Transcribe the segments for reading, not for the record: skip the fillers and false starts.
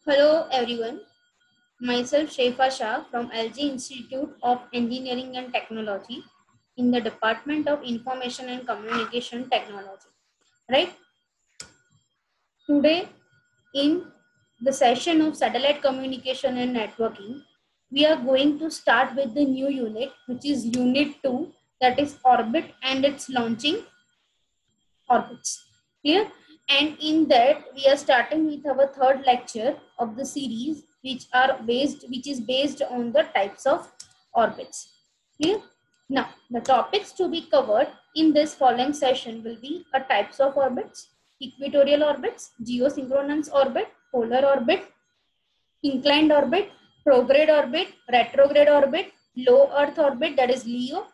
Hello everyone, myself Shefa Shah from LG Institute of Engineering and Technology in the Department of Information and Communication Technology. Right? Today in the session of satellite communication and networking, we are going to start with the new unit which is Unit 2, that is orbit and its launching orbits. Clear? And in that we are starting with our third lecture of the series which is based on the types of orbits. Clear? Now the topics to be covered in this following session will be a types of orbits, equatorial orbits, geosynchronous orbit, polar orbit, inclined orbit, prograde orbit, retrograde orbit, low earth orbit, that is LEO,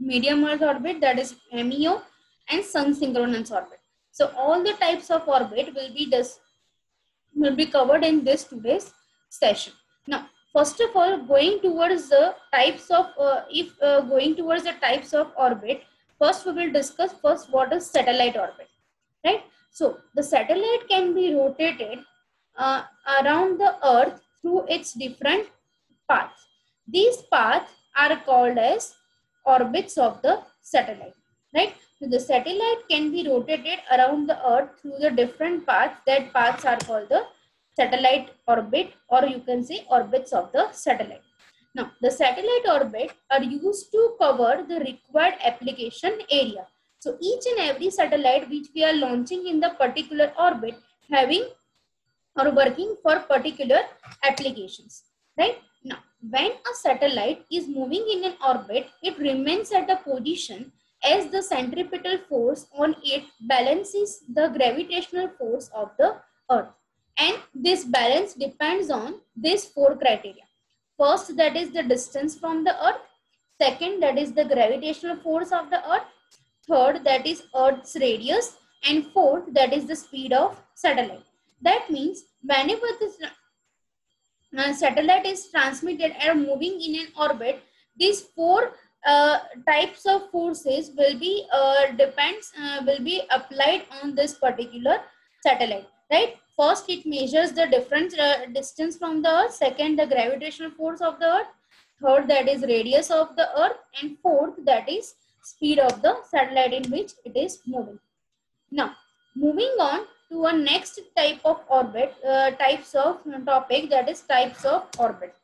medium earth orbit, that is MEO, and sun synchronous orbit. So all the types of orbit will be covered in this today's session. Now first of all, going towards the types of orbit, first we will discuss first what is satellite orbit, right? So the satellite can be rotated around the earth through its different paths. These paths are called as orbits of the satellite, right? So the satellite can be rotated around the earth through the different paths. That paths are called the satellite orbit, or you can say orbits of the satellite. Now the satellite orbit are used to cover the required application area. So each and every satellite which we are launching in the particular orbit having or working for particular applications, right? Now when a satellite is moving in an orbit, it remains at a position as the centripetal force on it balances the gravitational force of the earth, and this balance depends on these four criteria. First, that is the distance from the earth. Second, that is the gravitational force of the earth. Third, that is earth's radius. And fourth, that is the speed of satellite. That means whenever this satellite is transmitted and moving in an orbit, these four types of forces will be applied on this particular satellite, right? First, it measures the different distance from the earth. Second, the gravitational force of the earth. Third, that is radius of the earth. And fourth, that is speed of the satellite in which it is moving. Now moving on to a next type of orbit, types of topic, that is types of orbit.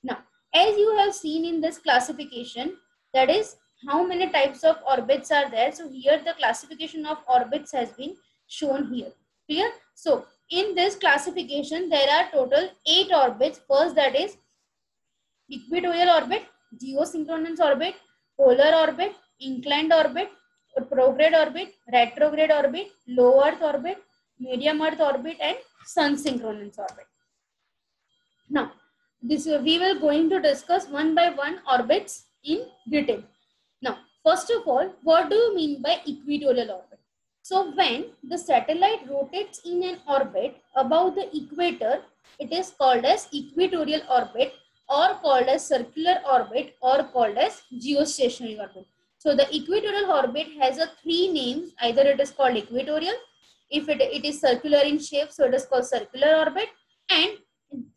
Now as you have seen in this classification, that is how many types of orbits are there. So here the classification of orbits has been shown here. Clear? So in this classification there are total 8 orbits. First, that is equatorial orbit, geosynchronous orbit, polar orbit, inclined orbit, prograde orbit, retrograde orbit, low earth orbit, medium earth orbit, and sun synchronous orbit. Now this we will going to discuss one by one orbits in detail. Now first of all, what do you mean by equatorial orbit? So when the satellite rotates in an orbit above the equator, it is called as equatorial orbit, or called as circular orbit, or called as geostationary orbit. So the equatorial orbit has a 3 names. Either it is called equatorial, if it is circular in shape, so it is called circular orbit, and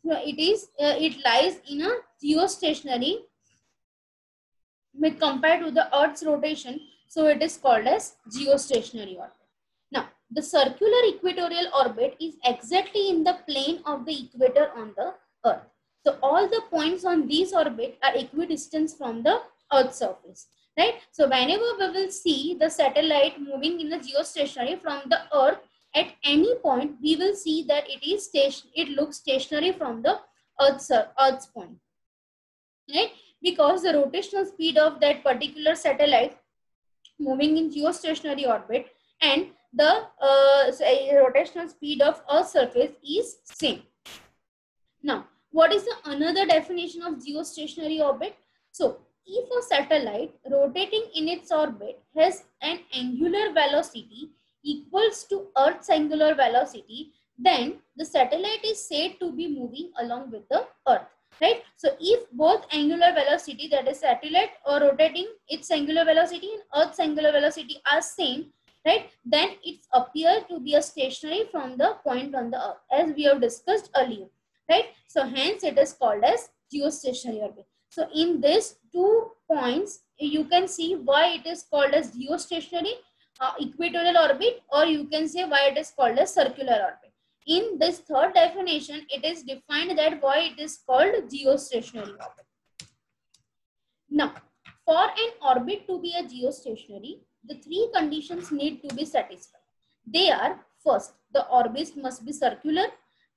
it lies in a geostationary with compared to the Earth's rotation, so it is called as geostationary orbit. Now the circular equatorial orbit is exactly in the plane of the equator on the Earth. So all the points on these orbit are equidistant from the Earth's surface, right? So whenever we will see the satellite moving in the geostationary from the Earth, at any point we will see that it looks stationary from the Earth's point, right? Because the rotational speed of that particular satellite moving in geostationary orbit and the rotational speed of Earth's surface is same. Now, what is the another definition of geostationary orbit? So, if a satellite rotating in its orbit has an angular velocity equals to Earth's angular velocity, then the satellite is said to be moving along with the Earth, right? So, if both angular velocity, that is satellite or rotating, its angular velocity and Earth's angular velocity are same, right? Then it appears to be a stationary from the point on the earth, as we have discussed earlier, right? So hence it is called as geostationary orbit. So in these 2 points, you can see why it is called as geostationary equatorial orbit, or you can say why it is called as circular orbit. In this third definition, it is defined that why it is called geostationary orbit. Now, for an orbit to be a geostationary, the 3 conditions need to be satisfied. They are: first, the orbit must be circular,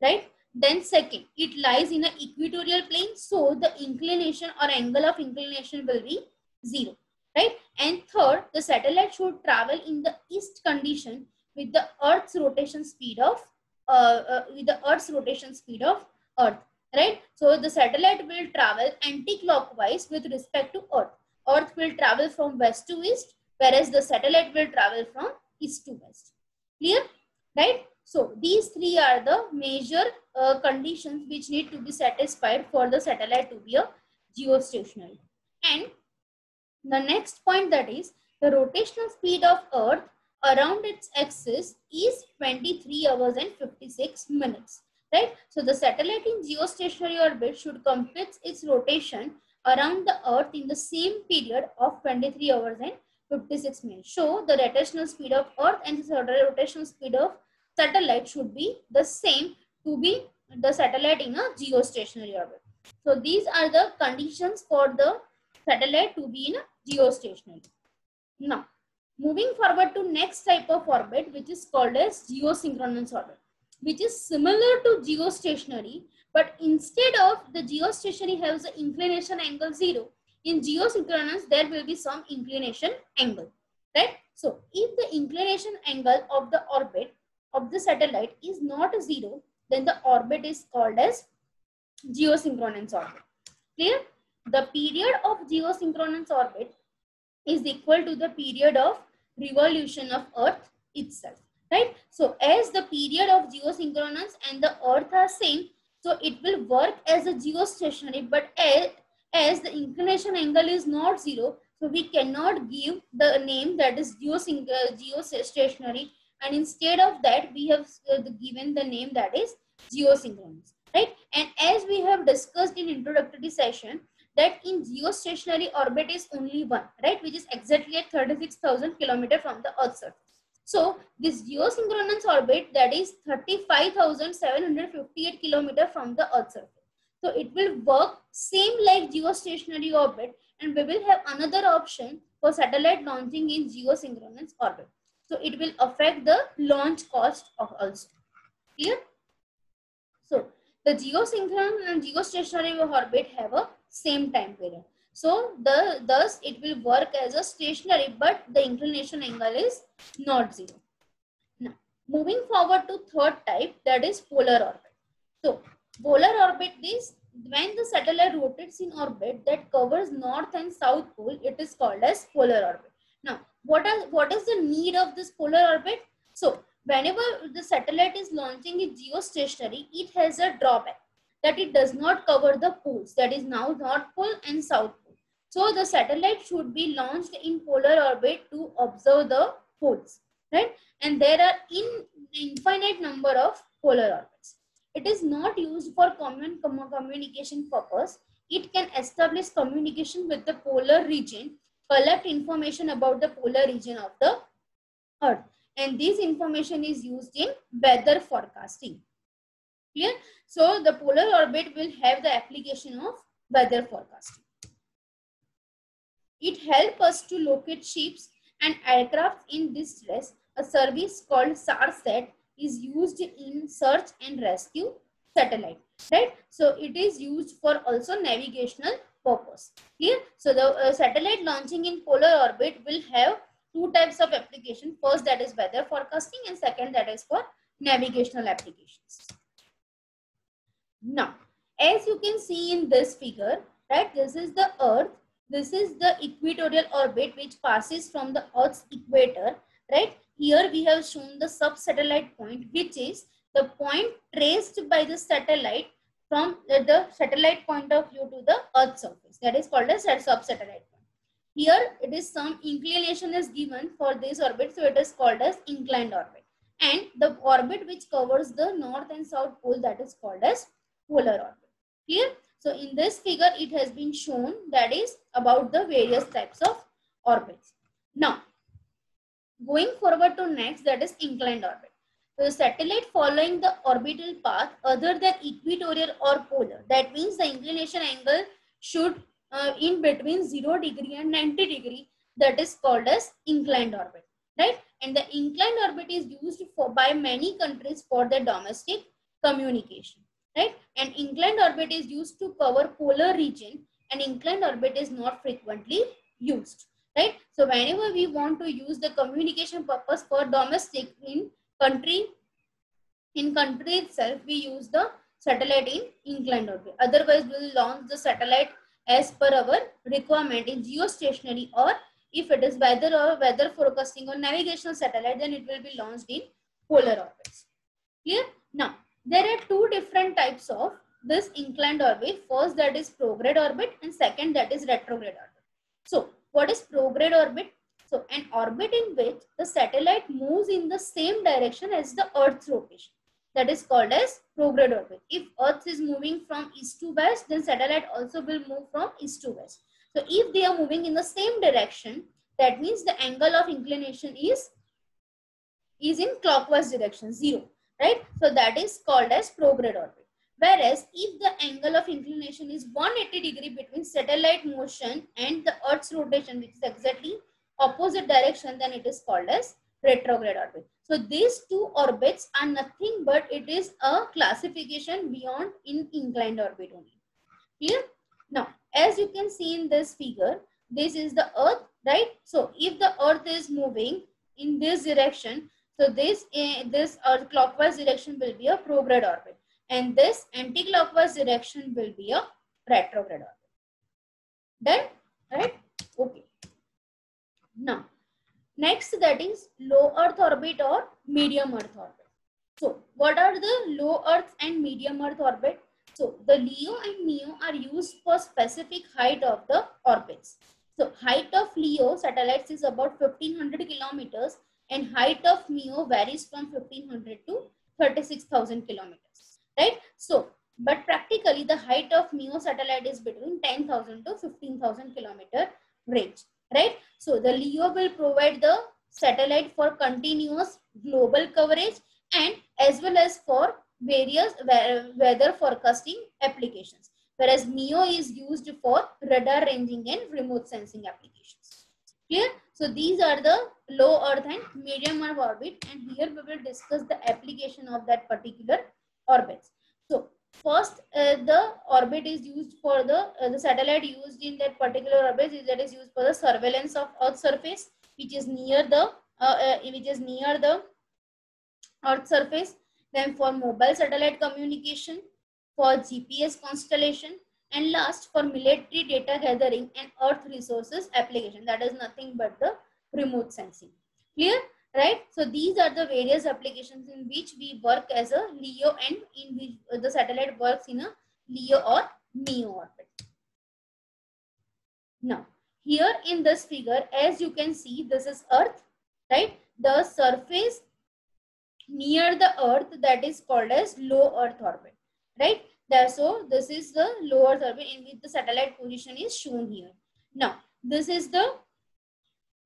right? Then second, it lies in an equatorial plane, so the inclination or angle of inclination will be 0, right? And third, the satellite should travel in the east condition with the Earth's rotation speed of Earth, right? So the satellite will travel anti-clockwise with respect to Earth. Earth will travel from west to east, whereas the satellite will travel from east to west. Clear? Right? So these 3 are the major conditions which need to be satisfied for the satellite to be a geostationary. And the next point, that is the rotational speed of Earth around its axis is 23 hours and 56 minutes. Right? So the satellite in geostationary orbit should complete its rotation around the Earth in the same period of 23 hours and 56 minutes. So the rotational speed of Earth and the rotational speed of satellite should be the same to be the satellite in a geostationary orbit. So these are the conditions for the satellite to be in a geostationary. Now, moving forward to next type of orbit, which is called as geosynchronous orbit, which is similar to geostationary, but instead of the geostationary has the inclination angle 0, in geosynchronous there will be some inclination angle, right? So if the inclination angle of the orbit of the satellite is not 0, then the orbit is called as geosynchronous orbit. Clear? The period of geosynchronous orbit is equal to the period of revolution of Earth itself, right? So as the period of geosynchronous and the Earth are same, so it will work as a geostationary, but as the inclination angle is not 0, so we cannot give the name that is geostationary, and instead of that we have given the name that is geosynchronous, right? And as we have discussed in introductory session, that in geostationary orbit is only one, right, which is exactly at 36,000 km from the Earth's surface. So this geosynchronous orbit, that is 35,758 km from the Earth's surface. So it will work same like geostationary orbit, and we will have another option for satellite launching in geosynchronous orbit. So it will affect the launch cost of also. Clear? So the geosynchronous and geostationary orbit have a same time period. So thus it will work as a stationary, but the inclination angle is not 0. Now, moving forward to third type, that is polar orbit. So polar orbit is when the satellite rotates in orbit that covers north and south pole, it is called as polar orbit. Now, what is the need of this polar orbit? So whenever the satellite is launching in geostationary, it has a drawback that it does not cover the poles, that is now North Pole and South Pole. So the satellite should be launched in polar orbit to observe the poles, right? And there are infinite number of polar orbits. It is not used for common communication purpose. It can establish communication with the polar region, collect information about the polar region of the Earth, and this information is used in weather forecasting. Clear? So the polar orbit will have the application of weather forecasting. It helps us to locate ships and aircraft in distress. A service called SARSAT is used in search and rescue satellite, right? So it is used for also navigational purpose. Clear? So the satellite launching in polar orbit will have 2 types of application. First, that is weather forecasting, and second, that is for navigational applications. Now, as you can see in this figure, right, this is the Earth, this is the equatorial orbit which passes from the Earth's equator, right? Here we have shown the sub-satellite point, which is the point traced by the satellite from the satellite point of view to the Earth's surface. That is called as a sub-satellite point. Here it is some inclination is given for this orbit, so it is called as inclined orbit. And the orbit which covers the north and south pole, that is called as polar orbit. Clear? So in this figure it has been shown that is about the various types of orbits. Now going forward to next, that is inclined orbit. So the satellite following the orbital path other than equatorial or polar, that means the inclination angle should in between 0 degree and 90 degree, that is called as inclined orbit, right? And the inclined orbit is used by many countries for their domestic communication, right? And inclined orbit is used to cover polar region, and inclined orbit is not frequently used, right? So whenever we want to use the communication purpose for domestic in country itself, we use the satellite in inclined orbit. Otherwise, we will launch the satellite as per our requirement in geostationary, or if it is weather forecasting or navigational satellite, then it will be launched in polar orbits. Clear? Now, there are two different types of this inclined orbit. First, that is prograde orbit, and second, that is retrograde orbit. So, what is prograde orbit? So, an orbit in which the satellite moves in the same direction as the Earth's rotation, that is called as prograde orbit. If Earth is moving from east to west, then satellite also will move from east to west. So, if they are moving in the same direction, that means the angle of inclination is in clockwise direction, 0, right? So, that is called as prograde orbit. Whereas, if the angle of inclination is 180 degree between satellite motion and the Earth's rotation, which is exactly opposite direction, then it is called as retrograde orbit. So these two orbits are nothing but it is a classification beyond in inclined orbit only. Clear? Now, as you can see in this figure, this is the Earth, right? So if the Earth is moving in this direction, so this Earth clockwise direction will be a prograde orbit, and this anti-clockwise direction will be a retrograde orbit. Done? Right? Okay. Now, next, that is low Earth orbit or medium Earth orbit. So, what are the low Earth and medium Earth orbit? So, the LEO and MEO are used for specific height of the orbits. So, height of LEO satellites is about 1500 kilometers, and height of MEO varies from 1500 to 36,000 kilometers, right? So, but practically the height of MEO satellite is between 10,000 to 15,000 kilometer range, right? So the LEO will provide the satellite for continuous global coverage and as well as for various weather forecasting applications, whereas MEO is used for radar ranging and remote sensing applications. Clear? So these are the low Earth and medium Earth orbit, and here we will discuss the application of that particular orbits. So first, the orbit is used for the satellite used in that particular orbit is used for the surveillance of Earth's surface, which is near the Earth surface. Then for mobile satellite communication, for GPS constellation, and last for military data gathering and Earth resources application. That is nothing but the remote sensing. Clear? Right? So these are the various applications in which we work as a LEO, and in which the satellite works in a LEO or MEO orbit. Now, here in this figure, as you can see, this is Earth, right? The surface near the Earth, that is called as low Earth orbit, right? So this is the low Earth orbit in which the satellite position is shown here. Now, this is the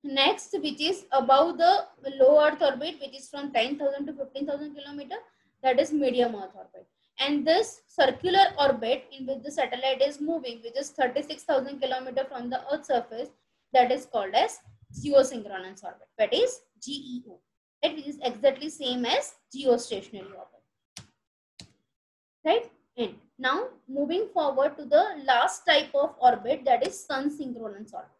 next, which is above the low Earth orbit, which is from 10,000 to 15,000 kilometer, that is medium Earth orbit. And this circular orbit in which the satellite is moving, which is 36,000 kilometer from the Earth surface, that is called as geosynchronous orbit, that is GEO, right? Which is exactly same as geostationary orbit, right? And now moving forward to the last type of orbit, that is sun synchronous orbit.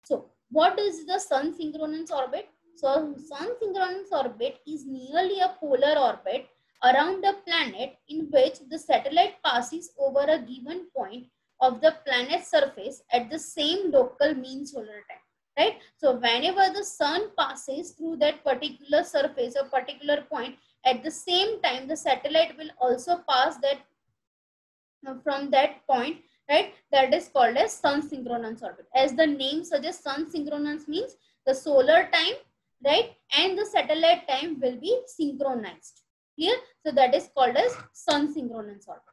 So what is the sun synchronous orbit? So sun synchronous orbit is nearly a polar orbit around a planet in which the satellite passes over a given point of the planet's surface at the same local mean solar time, right? So whenever the sun passes through that particular surface or particular point, at the same time the satellite will also pass that from that point right? That is called as sun synchronous orbit. As the name suggests, sun synchronous means the solar time, right, and the satellite time will be synchronized. Clear? So that is called as sun synchronous orbit.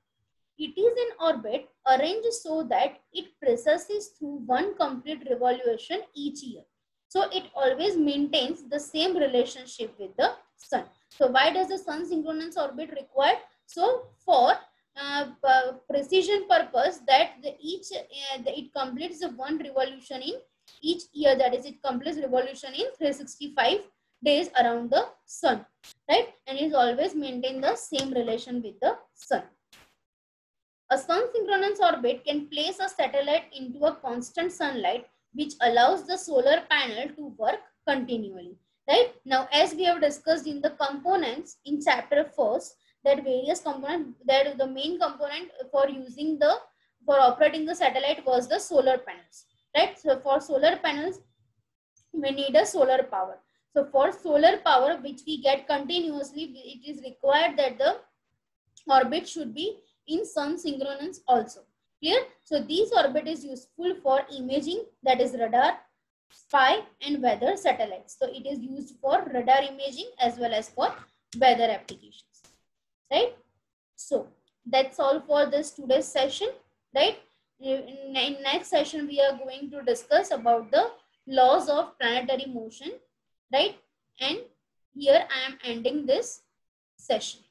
It is in orbit arranged so that it precesses through one complete revolution each year. So it always maintains the same relationship with the sun. So why does the sun synchronous orbit required? So for precision purpose, that it completes the one revolution in each year, that is it completes revolution in 365 days around the sun, right? And it always maintain the same relation with the sun. A sun synchronous orbit can place a satellite into a constant sunlight, which allows the solar panel to work continually. Right? Now, as we have discussed in the components in chapter first, that various components, that the main component for operating the satellite was the solar panels. Right? So for solar panels, we need a solar power. So for solar power, which we get continuously, it is required that the orbit should be in sun synchronous also. Clear? So these orbit is useful for imaging, that is radar, spy and weather satellites. So it is used for radar imaging as well as for weather applications. Right? So that's all for this today's session. Right? In next session we are going to discuss about the laws of planetary motion. Right? And here I am ending this session.